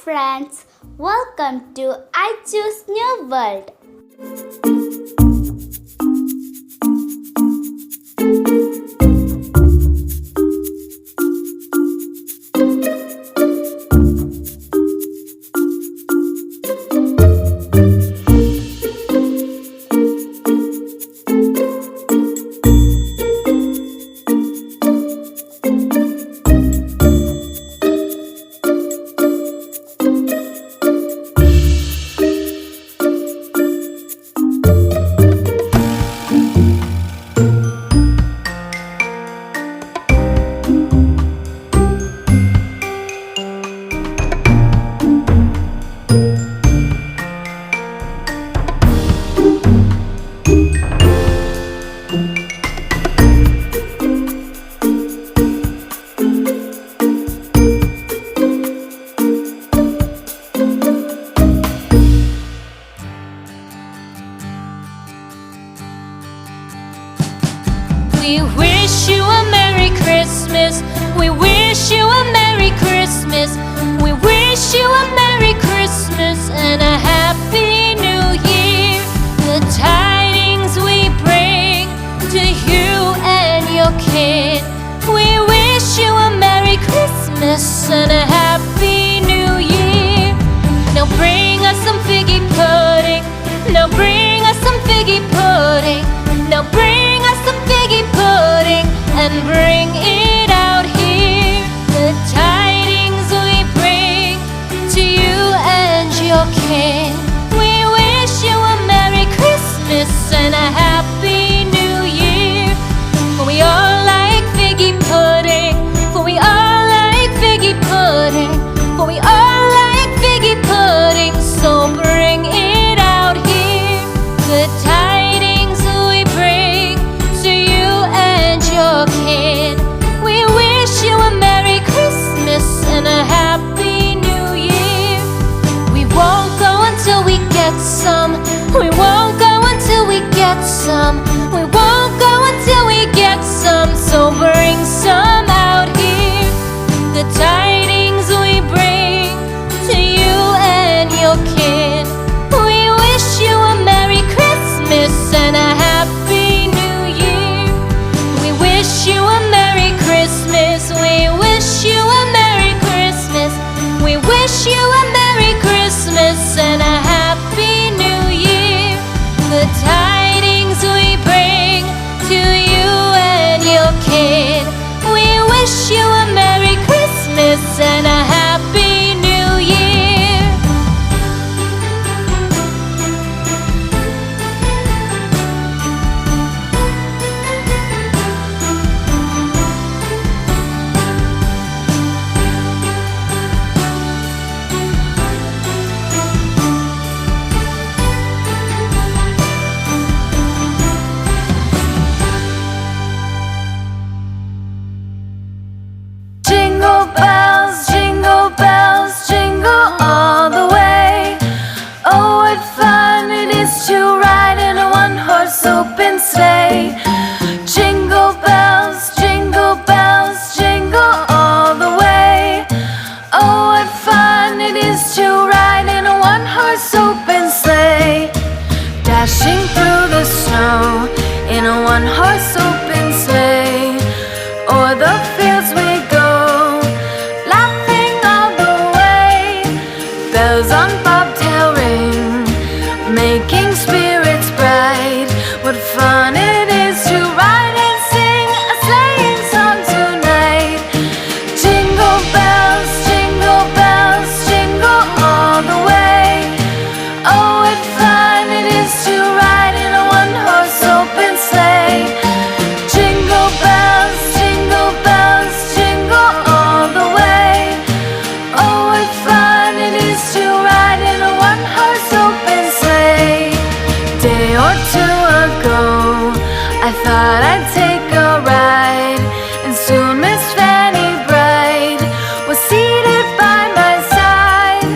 friends, welcome to I Choose New World. We wish you a Merry Christmas. We wish you a Merry Christmas. We wish you a Merry Christmas and a Happy New Year. The tidings we bring to you and your kin. We wish you a Merry Christmas and a Happy New Year. Now bring us some figgy pudding. Now bring us some figgy pudding. Now bring us some figgy pudding and bring it out here. The tidings we bring to you and your kin. We wish you a Merry Christmas and a Happy New Year. For we all like figgy pudding. For we all like figgy pudding. For we all like figgy pudding. So bring it out here. The tidings we bring to you and your kin. We wish you a Merry Christmas and a Happy New Year. We won't go until we get some. We won't go until we get some. We won't go until we get some. So bring some out here. The tidings we bring to you and your kin. We wish you a Merry Christmas and a Happy New Year. We wish you a Merry Christmas. We wish you a Merry Christmas. We wish you a Merry Christmas and a Happy New Year. The tidings we bring to you and your kin. We wish you a Merry Christmas and a Happy New Year. Jingle bells, jingle all the way. Oh, what fun it is to ride in a one-horse open sleigh. Jingle bells, jingle all the way. Oh, what fun it is to ride in a one-horse open sleigh. Dashing through the snow in a one-horse open sleigh. O'er the fields we go, laughing all the way. Bells on bobtail ring, making spirits bright. What fun it is to ride and sing a sleighing song tonight. Jingle bells, jingle all the way. Oh, what fun it is to ride in a one-horse open sleigh. Jingle bells, jingle all the way. Oh, what fun it is to ride in a one-horse open sleigh. Day or two ago, I thought I'd take a ride, and soon Miss Fanny Bright was seated by my side.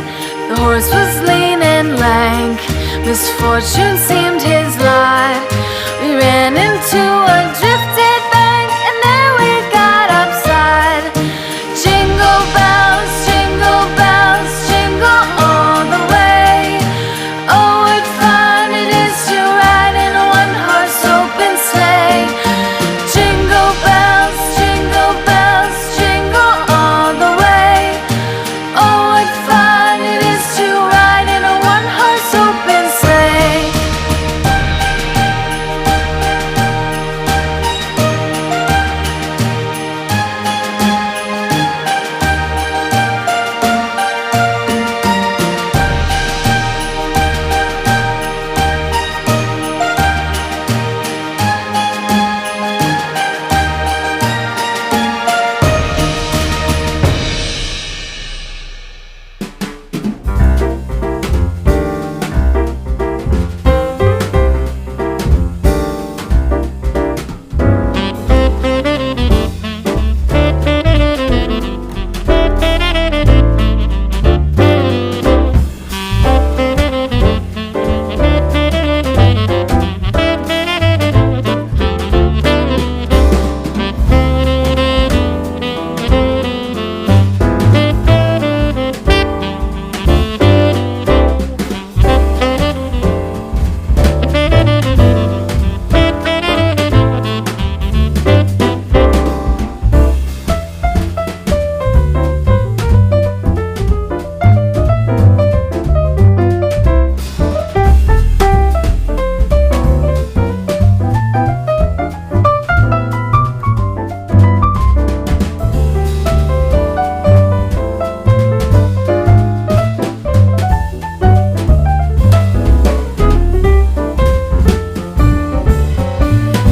The horse was lean and lank, misfortune seemed his